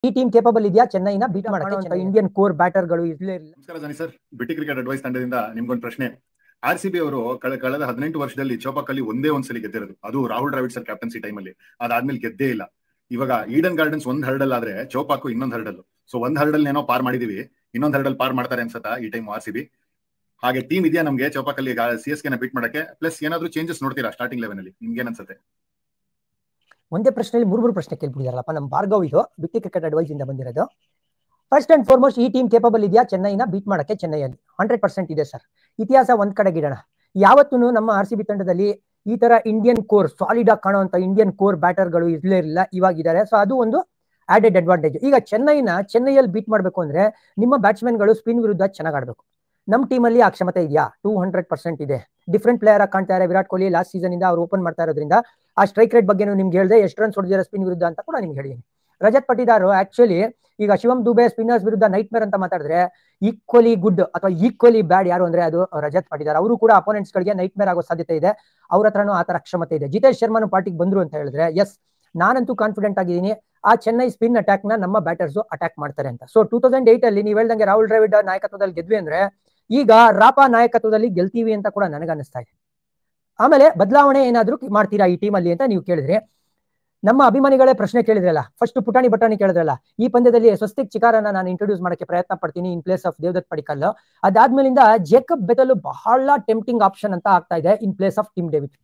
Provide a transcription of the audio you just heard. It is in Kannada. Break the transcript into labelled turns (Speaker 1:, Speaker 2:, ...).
Speaker 1: ಈ ಟೀಮ್ ಕೇಪಬಲ್ ಇದೆಯಾ ಚೆನ್ನೈನ ಬೀಟ್ ಮಾಡಕ್ಕೆ? ಇಂಡಿಯನ್ ಕೋರ್ ಬ್ಯಾಟರ್ಗಳು ಇರ್ಲೇ ಇಲ್ಲ.
Speaker 2: ನಮಸ್ಕಾರ ಜಾನಿ ಸರ್, ಬಿಟಿ ಕ್ರಿಕೆಟ್ ಅಡ್ವೈಸ್ ತಂಡದಿಂದ ನಿಮ್ಗೊಂದು ಪ್ರಶ್ನೆ. RCB ಅವರು ಕಳೆದ 18 ವರ್ಷದಲ್ಲಿ ಚೋಪಾಕಲ್ಲಿ ಒಂದೇ ಒಂದ್ಸಲಿ ಗೆದ್ದಿರೋದು, ಅದು ರಾಹುಲ್ ದ್ರಾವಿಡ್ ಸರ್ ಕ್ಯಾಪ್ಟನ್ಸಿ ಟೈಮಲ್ಲಿ. ಅದಾದ್ಮೇಲೆ ಗೆದ್ದೇ ಇಲ್ಲ. ಇವಾಗ ಈಡನ್ ಗಾರ್ಡನ್ಸ್ ಒಂದ್ ಹರ್ಡಲ್ ಆದ್ರೆ ಚೋಪಾಕು ಇನ್ನೊಂದ್ ಹರ್ಡಲ್. ಸೊ ಒಂದ್ ಹರ್ಡಲ್ ಏನೋ ಪಾರ್ ಮಾಡಿದೀವಿ, ಇನ್ನೊಂದ್ ಹರ್ಡಲ್ ಪಾರ್ ಮಾಡ್ತಾರೆ ಅನ್ಸತ್ತಾ ಈ ಟೈಮ್ RCB? ಹಾಗೆ ಟೀಮ್ ಇದೆಯಾ ನಮ್ಗೆ ಚೋಪಾಕಲ್ಲಿ CSK ನ ಬೀಟ್ ಮಾಡಕ್ಕೆ? ಪ್ಲಸ್ ಏನಾದ್ರು ಚೇಂಜಸ್ ನೋಡ್ತೀರಾ ಸ್ಟಾರ್ಟಿಂಗ್ ಲೆವೆನ್ ಅಲ್ಲಿ? ನಿಮ್ಗೆ ಏನ್ಸುತ್ತೆ?
Speaker 1: ಒಂದೇ ಪ್ರಶ್ನೆಯಲ್ಲಿ ಮೂರು ಪ್ರಶ್ನೆ ಕೇಳ್ಬಿಟ್ಟಿದಾರಲ್ಲಪ್ಪ ನಮ್ಮ ಭಾರ್ಗವ್. ಇದು ಬಿಟಿ ಕ್ರಿಕೆಟ್ ಅಡ್ವೈಸ್ ಇಂದ ಬಂದಿರೋದು. ಫಸ್ಟ್ ಅಂಡ್ ಫಾರ್ಮೋಸ್ಟ್, ಈ ಟೀಮ್ ಕೇಪಬಲ್ ಇದೆಯಾ ಚೆನ್ನೈನ ಬೀಟ್ ಮಾಡಕ್ಕೆ? ಚೆನ್ನೈಯಲ್ಲಿ 100% ಇದೆ ಸರ್. ಇತಿಹಾಸ ಒಂದ್ ಕಡೆ ಗಿಡೋಣ, ಯಾವತ್ತೂ ನಮ್ಮ RCB ತಂಡದಲ್ಲಿ ಈ ತರ ಇಂಡಿಯನ್ ಕೋರ್ ಸಾಲಿಡ್ ಆಗಿ ಕಾಣುವಂತ ಇಂಡಿಯನ್ ಕೋರ್ ಬ್ಯಾಟರ್ಗಳು ಇರ್ಲೇ ಇರಲಿಲ್ಲ, ಇವಾಗಿದ್ದಾರೆ. ಸೊ ಅದು ಒಂದು ಆಡೆಡ್ ಅಡ್ವಾಂಟೇಜ್. ಈಗ ಚೆನ್ನೈಯಲ್ಲಿ ಬೀಟ್ ಮಾಡಬೇಕು ಅಂದ್ರೆ ನಿಮ್ಮ ಬ್ಯಾಟ್ಸ್ಮನ್ಗಳು ಸ್ಪಿನ್ ವಿರುದ್ಧ ಚೆನ್ನಾಗಿ ಆಡಬೇಕು. ನಮ್ಮ ಟೀಮಲ್ಲಿ ಆ ಕ್ಷಮತೆ ಇದೆಯಾ? 200% ಇದೆ. ಡಿಫ್ರೆಂಟ್ ಪ್ಲೇಯರ್ ಆಗಿ ಕಾಣ್ತಾ ಇದ್ದಾರೆ. ವಿರಾಟ್ ಕೊಹ್ಲಿ ಲಾಸ್ಟ್ ಸೀಸನ್ ಇಂದ ಅವ್ರು ಓಪನ್ ಮಾಡ್ತಾ ಇರೋದ್ರಿಂದ ಆ ಸ್ಟ್ರೈಕ್ ರೇಟ್ ಬಗ್ಗೆ ನಿಮ್ಗೆ ಹೇಳಿದೆ, ಎಷ್ಟು ರನ್ಸ್ ಹೊಡೆದಿದ್ದಾರೆ ಸ್ಪಿನ್ ವಿರುದ್ಧ ಅಂತ ಕೂಡ ನಿಮ್ಗೆ ಹೇಳಿದ್ದೀನಿ. ರಜತ್ ಪಟಿದಾರ್ ಆಕ್ಚುಲಿ ಈಗ ಶಿವಮ್ ದುಬೆ ಸ್ಪಿನ್ನರ್ಸ್ ವಿರುದ್ಧ ನೈಟ್ ಮೇರ್ ಅಂತ ಮಾತಾಡಿದ್ರೆ ಈಕ್ವಲಿ ಗುಡ್ ಅಥವಾ ಈಕ್ವಲಿ ಬ್ಯಾಡ್ ಯಾರು ಅಂದ್ರೆ ಅದು ರಜತ್ ಪಟಿದಾರ್. ಅವರು ಕೂಡ ಅಪೋನೆಂಟ್ಸ್ ಗಳಿಗೆ ನೈಟ್ ಮೇರ್ ಆಗೋ ಸಾಧ್ಯತೆ ಇದೆ. ಅವ್ರ ಹತ್ರನೂ ಆ ತರ ಕ್ಷಮತೆ ಇದೆ. ಜಿತೇಶ್ ಶರ್ಮಾನು ಪಾರ್ಟಿಗೆ ಬಂದ್ರು ಅಂತ ಹೇಳಿದ್ರೆ ಎಸ್, ನಾನಂತೂ ಕಾನ್ಫಿಡೆಂಟ್ ಆಗಿದ್ದೀನಿ ಆ ಚೆನ್ನೈ ಸ್ಪಿನ್ ಅಟ್ಯಾಕ್ ನ ನಮ್ಮ ಬ್ಯಾಟರ್ಸ್ ಅಟ್ಯಾಕ್ ಮಾಡ್ತಾರೆ ಅಂತ. ಸೊ 2008 ಅಲ್ಲಿ ನೀವು ಹೇಳ್ದಂಗೆ ರಾಹುಲ್ ದ್ರಾವಿಡ್ ನಾಯಕತ್ವದಲ್ಲಿ ಗೆದ್ವಿ ಅಂದ್ರೆ ಈಗ ರಾಪಾ ನಾಯಕತ್ವದಲ್ಲಿ ಗೆಲ್ತೀವಿ ಅಂತ ಕೂಡ ನನಗನ್ನಿಸ್ತಾ ಇದೆ. ಆಮೇಲೆ ಬದಲಾವಣೆ ಏನಾದ್ರು ಮಾಡ್ತೀರಾ ಈ ಟೀಮ್ ಅಲ್ಲಿ ಅಂತ ನೀವು ಕೇಳಿದ್ರೆ, ನಮ್ಮ ಅಭಿಮಾನಿಗಳೇ ಪ್ರಶ್ನೆ ಕೇಳಿದ್ರಲ್ಲ, ಫಸ್ಟ್ ಪುಟಾಣಿ ಬಟಾಣಿ ಕೇಳಿದ್ರಲ್ಲ, ಈ ಪಂದ್ಯದಲ್ಲಿ ಸ್ವಸ್ತಿಕ್ ಚಿಕಾರನ ನಾನು ಇಂಟ್ರೊಡ್ಯೂಸ್ ಮಾಡಕ್ಕೆ ಪ್ರಯತ್ನ ಪಡ್ತೀನಿ in place of Devdutt Padikkal. ಅದಾದ್ಮೇಲಿಂದ ಜೇಕಬ್ ಬೆಥೆಲ್ ಬಹಳ ಟೆಂಪ್ಟಿಂಗ್ ಆಪ್ಷನ್ ಅಂತ ಆಗ್ತಾ ಇದೆ in place of Tim David.